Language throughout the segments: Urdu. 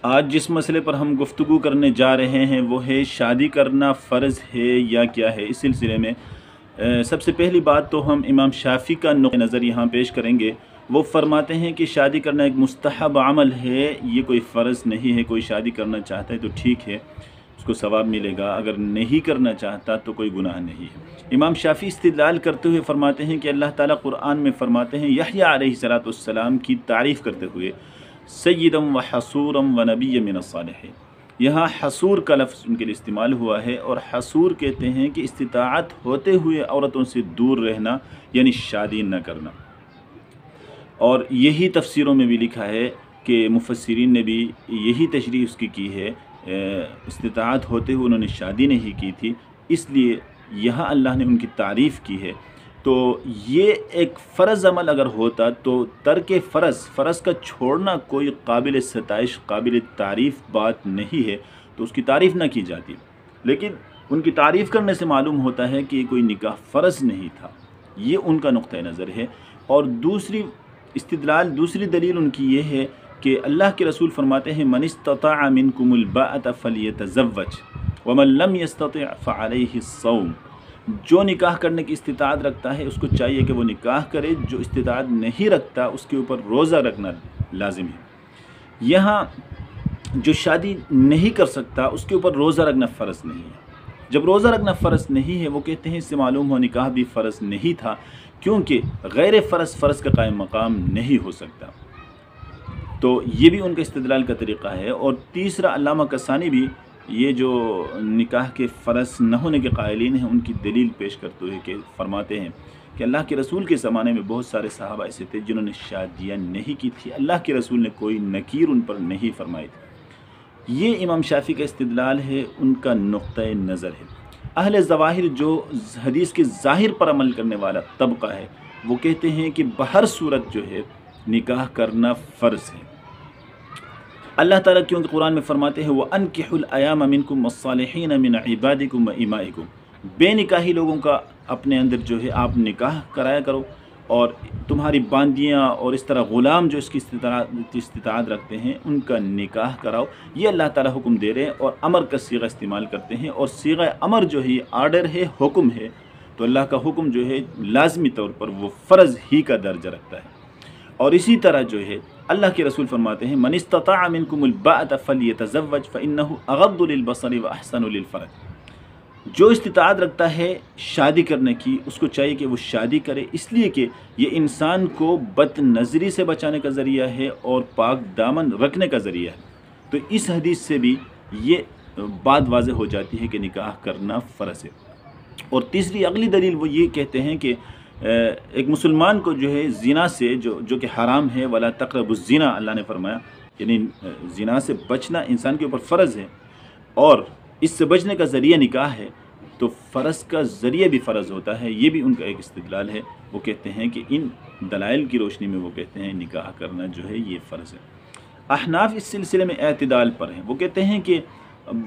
آج جس مسئلے پر ہم گفتگو کرنے جا رہے ہیں وہ ہے شادی کرنا فرض ہے یا کیا ہے۔ اس سلسلے میں سب سے پہلی بات تو ہم امام شافعی کا نقطہ نظر یہاں پیش کریں گے۔ وہ فرماتے ہیں کہ شادی کرنا ایک مستحب عمل ہے، یہ کوئی فرض نہیں ہے۔ کوئی شادی کرنا چاہتا ہے تو ٹھیک ہے، اس کو ثواب ملے گا، اگر نہیں کرنا چاہتا تو کوئی گناہ نہیں ہے۔ امام شافعی استدلال کرتے ہوئے فرماتے ہیں کہ اللہ تعالیٰ قرآن میں فرماتے ہیں یحییٰ علیہ السلام کی تعریف کرتے ہوئے سیدم و حصورم و نبی من الصالحین، یہاں حصور کا لفظ ان کے لیے استعمال ہوا ہے، اور حصور کہتے ہیں کہ استطاعت ہوتے ہوئے عورتوں سے دور رہنا، یعنی شادی نہ کرنا۔ اور یہی تفسیروں میں بھی لکھا ہے کہ مفسرین نے بھی یہی تشریح اس کی ہے، استطاعت ہوتے ہوئے انہوں نے شادی نہیں کی تھی، اس لیے یہاں اللہ نے ان کی تعریف کی ہے۔ تو یہ ایک فرض عمل اگر ہوتا تو ترک فرض کا چھوڑنا کوئی قابل ستائش قابل تعریف بات نہیں ہے، تو اس کی تعریف نہ کی جاتی، لیکن ان کی تعریف کرنے سے معلوم ہوتا ہے کہ کوئی نکاح فرض نہیں تھا، یہ ان کا نقطہ نظر ہے۔ اور دوسری دلیل ان کی یہ ہے کہ اللہ کے رسول فرماتے ہیں من استطاع منکم الباءۃ فلیتزوج ومن لم یستطع فعلیہ الصوم، جو نکاح کرنے کی استطاعت رکھتا ہے اس کو چاہیے کہ وہ نکاح کرے، جو استطاعت نہیں رکھتا اس کے اوپر روزہ رکھنا لازم ہے۔ یہاں جو شادی نہیں کر سکتا اس کے اوپر روزہ رکھنا فرض نہیں ہے۔ جب روزہ رکھنا فرض نہیں ہے، وہ کہتے ہیں اس سے معلوم ہو نکاح بھی فرض نہیں تھا، کیونکہ غیر فرض کا قائم مقام نہیں ہو سکتا۔ تو یہ بھی ان کا استدلال کا طریقہ ہے۔ اور تیسرا، علامہ کسانی بھی یہ جو نکاح کے فرض نہ ہونے کے قائلین ہیں ان کی دلیل پیش کرتے ہوئے کہ فرماتے ہیں کہ اللہ کے رسول کے زمانے میں بہت سارے صحابہ ایسے تھے جنہوں نے شادیاں نہیں کی تھی، اللہ کے رسول نے کوئی نکیر ان پر نہیں فرمائی تھی۔ یہ امام شافعی کا استدلال ہے، ان کا نقطہ نظر ہے۔ اہل ظواہر جو حدیث کے ظاہر پر عمل کرنے والا طبقہ ہے، وہ کہتے ہیں کہ بہر صورت جو ہے نکاح کرنا فرض ہے۔ اللہ تعالیٰ کیونکہ قرآن میں فرماتے ہیں وَأَنْكِحُوا الْأَيَامَ مِنْكُمْ وَالصَّالِحِينَ مِنْ عِبَادِكُمْ وَإِمَائِكُمْ، بے نکاحی لوگوں کا اپنے اندر جو ہے آپ نکاح کرایا کرو، اور تمہاری باندیاں اور اس طرح غلام جو اس کی استطاعت رکھتے ہیں ان کا نکاح کراؤ۔ یہ اللہ تعالیٰ حکم دے رہے ہیں، اور امر کا صیغہ استعمال کرتے ہیں، اور صیغہ امر جو ہے یہ آرڈر ہے، حکم ہے، تو اللہ کا حکم جو ہے لازمی طور پر وہ فرض ہی کا درجہ رکھتا ہے۔ اور اسی طرح جو ہے اللہ کے رسول فرماتے ہیں من استطاع منکم الباءۃ فلیتزوج فانہ اغض للبصر واحسن للفرج، جو استطاعت رکھتا ہے شادی کرنے کی اس کو چاہیے کہ وہ شادی کرے، اس لیے کہ یہ انسان کو بد نظری سے بچانے کا ذریعہ ہے اور پاک دامن رکھنے کا ذریعہ ہے۔ تو اس حدیث سے بھی یہ بات واضح ہو جاتی ہے کہ نکاح کرنا فرض ہے۔ اور تیسری اگلی دلیل وہ یہ کہتے ہیں کہ ایک مسلمان کو جو ہے زنا سے جو کہ حرام ہے، ولا تقربوا الزنا، اللہ نے فرمایا، یعنی زنا سے بچنا انسان کے اوپر فرض ہے، اور اس سے بچنے کا ذریعہ نکاح ہے، تو فرض کا ذریعہ بھی فرض ہوتا ہے۔ یہ بھی ان کا ایک استدلال ہے۔ وہ کہتے ہیں کہ ان دلائل کی روشنی میں وہ کہتے ہیں نکاح کرنا جو ہے یہ فرض ہے۔ احناف اس سلسلے میں اعتدال پر ہیں، وہ کہتے ہیں کہ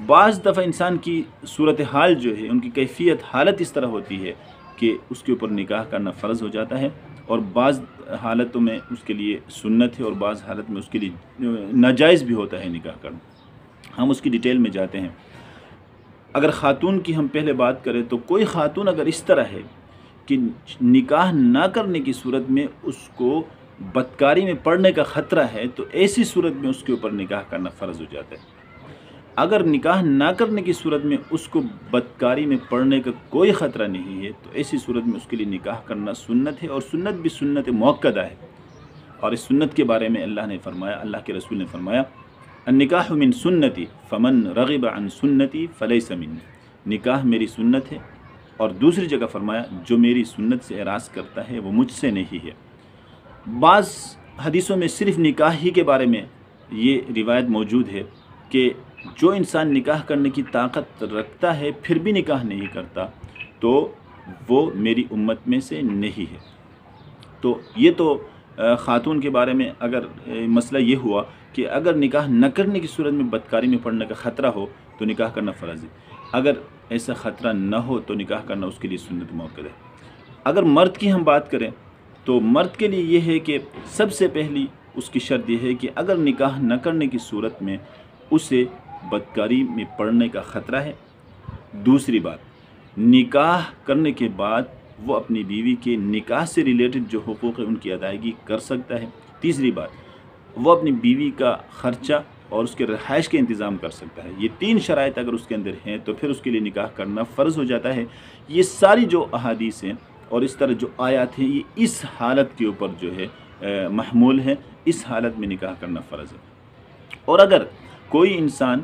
بعض دفعہ انسان کی صورتحال جو ہے، ان کی کیفیت حالت اس طرح ہوتی ہے کہ اس کے اوپر نکاح کرنا فرض ہو جاتا ہے، اور بعض حالتوں میں اس کے لیے سنت ہے، اور بعض حالت میں اس کے لیے ناجائز بھی ہوتا ہے نکاح کرنا۔ ہم اس کی ڈیٹیل میں جاتے ہیں۔ اگر خاتون کی ہم پہلے بات کریں تو کوئی خاتون اگر اس طرح ہے کہ نکاح نہ کرنے کی صورت میں اس کو بدکاری میں پڑنے کا خطرہ ہے، تو ایسی صورت میں اس کے اوپر نکاح کرنا فرض ہو جاتا ہے۔ اگر نکاح نہ کرنے کی صورت میں اس کو بدکاری میں پڑنے کا کوئی خطرہ نہیں ہے، تو ایسی صورت میں اس کے لیے نکاح کرنا سنت ہے، اور سنت بھی سنت مؤکدہ ہے۔ اور اس سنت کے بارے میں اللہ نے فرمایا، اللہ کے رسول نے فرمایا النکاح من سنتی فمن رغب عن سنتی فلیس منی، نکاح میری سنت ہے، اور دوسری جگہ فرمایا جو میری سنت سے اعراض کرتا ہے وہ مجھ سے نہیں ہے۔ بعض حدیثوں میں صرف نکاح ہی کے بارے میں یہ روایت موجود ہے کہ جو انسان نکاح کرنے کی طاقت رکھتا ہے پھر بھی نکاح نہیں کرتا تو وہ میری امت میں سے نہیں ہے۔ تو یہ تو خاتون کے بارے میں اگر مسئلہ یہ ہوا کہ اگر نکاح نہ کرنے کی صورت میں بدکاری میں پڑنے کا خطرہ ہو تو نکاح کرنا فرض ہے، اگر ایسا خطرہ نہ ہو تو نکاح کرنا اس کے لیے سنت مؤکد ہے۔ اگر مرد کی ہم بات کریں تو مرد کے لیے یہ ہے کہ سب سے پہلی اس کی شرط یہ ہے کہ اگر نکاح نہ کرنے کی صورت میں اسے بدکاری میں پڑنے کا خطرہ ہے۔ دوسری بات، نکاح کرنے کے بعد وہ اپنی بیوی کے نکاح سے ریلیٹڈ جو حقوق ہیں ان کی ادائیگی کر سکتا ہے۔ تیسری بات، وہ اپنی بیوی کا خرچہ اور اس کے رہائش کے انتظام کر سکتا ہے۔ یہ 3 شرائط اگر اس کے اندر ہیں تو پھر اس کے لیے نکاح کرنا فرض ہو جاتا ہے۔ یہ ساری جو احادیث ہیں اور اس طرح جو آیات ہیں، یہ اس حالت کے اوپر جو ہے محمول ہے، اس حالت میں نکاح کرنا فرض ہے۔ اور اگر کوئی انسان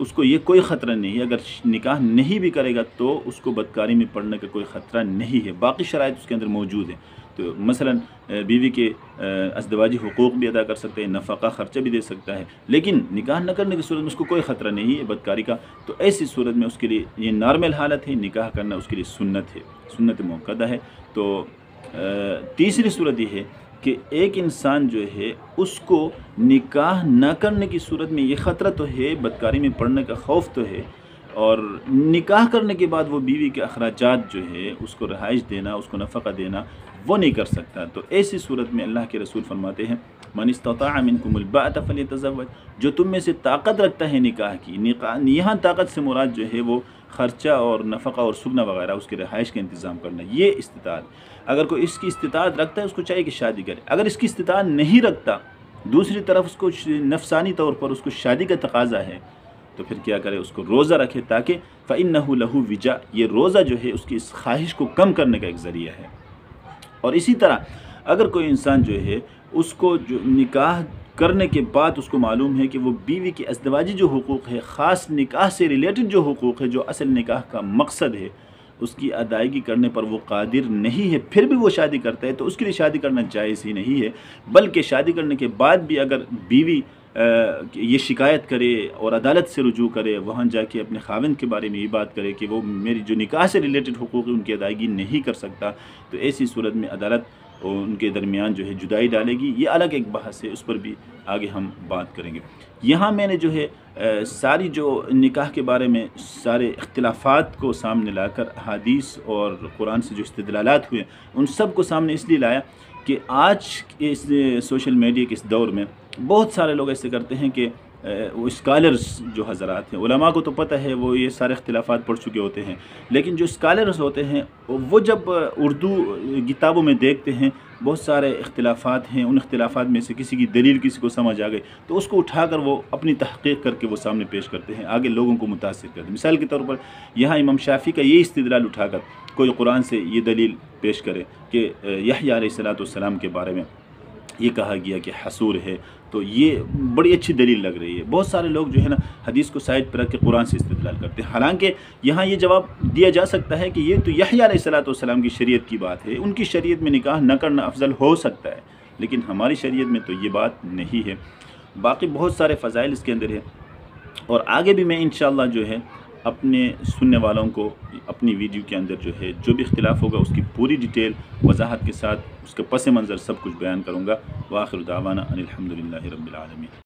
اس کو یہ کوئی خطرہ نہیں ہے، اگر نکاح نہیں بھی کرے گا تو اس کو بدکاری میں پڑنے کا کوئی خطرہ نہیں ہے، باقی شرائط اس کے اندر موجود ہیں۔ تو مثلا بیوی کے ازدواجی حقوق بھی ادا کر سکتے ہیں، نفقہ خرچہ بھی دے سکتا ہے، لیکن نکاح نہ کرنے کی صورت میں اس کو کوئی خطرہ نہیں ہے بدکاری کا، تو ایسی صورت میں اس کے لیے یہ نارمل حالت ہے، نکاح کرنا اس کے لیے سنت ہے، سنت موقدہ ہے۔ تو تیسری صورت یہ ہے کہ ایک انسان جو ہے اس کو نکاح نہ کرنے کی صورت میں یہ خطرہ تو ہے، بدکاری میں پڑنے کا خوف تو ہے، اور نکاح کرنے کے بعد وہ بیوی کے اخراجات جو ہے اس کو رہائش دینا، اس کو نفقہ دینا وہ نہیں کر سکتا۔ تو ایسی صورت میں اللہ کے رسول فرماتے ہیں من استطاع منکم الباءۃ فلیتزوج، جو تم میں سے طاقت رکھتا ہے نکاح کی، یہاں طاقت سے مراد جو ہے وہ خرچہ اور نفقہ اور سکنا وغیرہ، اس کے رہائش کا انتظام کرنا، یہ استطاعت۔ اگر کوئی اس کی استطاعت رکھتا ہے اس کو چاہیے کہ شادی کرے۔ اگر اس کی استطاعت نہیں رکھتا، دوسری طرف اس کو نفسانی طور پر اس کو شادی کا تقاضا ہے، تو پھر کیا کرے؟ اس کو روزہ رکھے، تاکہ فَإِنَّهُ لَهُ وِجَاء، یہ روزہ جو ہے اس کی اس خواہش کو کم کرنے کا ایک ذریعہ ہے۔ اور اسی طرح اگر کوئی انسان جو ہے اس کو جو نکاح کرنے کے بعد اس کو معلوم ہے کہ وہ بیوی کے ازدواجی جو حقوق ہے، خاص نکاح سے ریلیٹڈ جو حقوق ہے، جو اصل نکاح کا مقصد ہے، اس کی ادائیگی کرنے پر وہ قادر نہیں ہے، پھر بھی وہ شادی کرتا ہے، تو اس کے لیے شادی کرنا جائز ہی نہیں ہے۔ بلکہ شادی کرنے کے بعد بھی اگر بیوی یہ شکایت کرے اور عدالت سے رجوع کرے، وہاں جا کے اپنے خاوند کے بارے میں یہ بات کرے کہ وہ میری جو نکاح سے ریلیٹڈ حقوق ہے ان کی ادائیگی نہیں کر سکتا، تو ایسی صورت میں عدالت ان کے درمیان جو ہے جدائی ڈالے گی۔ یہ الگ ایک بحث ہے، اس پر بھی آگے ہم بات کریں گے۔ یہاں میں نے جو ہے ساری جو نکاح کے بارے میں سارے اختلافات کو سامنے لا کر احادیث اور قرآن سے جو استدلالات ہوئے ان سب کو سامنے اس لیے لایا کہ آج اس سوشل میڈیا کے اس دور میں بہت سارے لوگ ایسے کرتے ہیں کہ وہ اسکالرز جو حضرات ہیں، علماء کو تو پتہ ہے، وہ یہ سارے اختلافات پڑھ چکے ہوتے ہیں، لیکن جو اسکالرز ہوتے ہیں وہ جب اردو کتابوں میں دیکھتے ہیں بہت سارے اختلافات ہیں، ان اختلافات میں سے کسی کی دلیل کسی کو سمجھ آ گئی تو اس کو اٹھا کر وہ اپنی تحقیق کر کے وہ سامنے پیش کرتے ہیں، آگے لوگوں کو متاثر کرتے ہیں۔ مثال کے طور پر یہاں امام شافعی کا یہ استدلال اٹھا کر کوئی قرآن سے یہ دلیل پیش کرے کہ یحییٰ علیہ السلام کے بارے میں یہ کہا گیا کہ حصور ہے، تو یہ بڑی اچھی دلیل لگ رہی ہے۔ بہت سارے لوگ جو ہے نا حدیث کو سائڈ پر رکھ کے قرآن سے استدلال کرتے ہیں، حالانکہ یہاں یہ جواب دیا جا سکتا ہے کہ یہ تو یحییٰ علیہ السلام کی شریعت کی بات ہے، ان کی شریعت میں نکاح نہ کرنا افضل ہو سکتا ہے، لیکن ہماری شریعت میں تو یہ بات نہیں ہے۔ باقی بہت سارے فضائل اس کے اندر ہے، اور آگے بھی میں انشاءاللہ جو ہے اپنے سننے والوں کو اپنی ویڈیو کے اندر جو ہے جو بھی اختلاف ہوگا اس کی پوری ڈیٹیل وضاحت کے ساتھ اس کا پس منظر سب کچھ بیان کروں گا۔ وآخر دعوانا ان الحمدللہ رب العالمین۔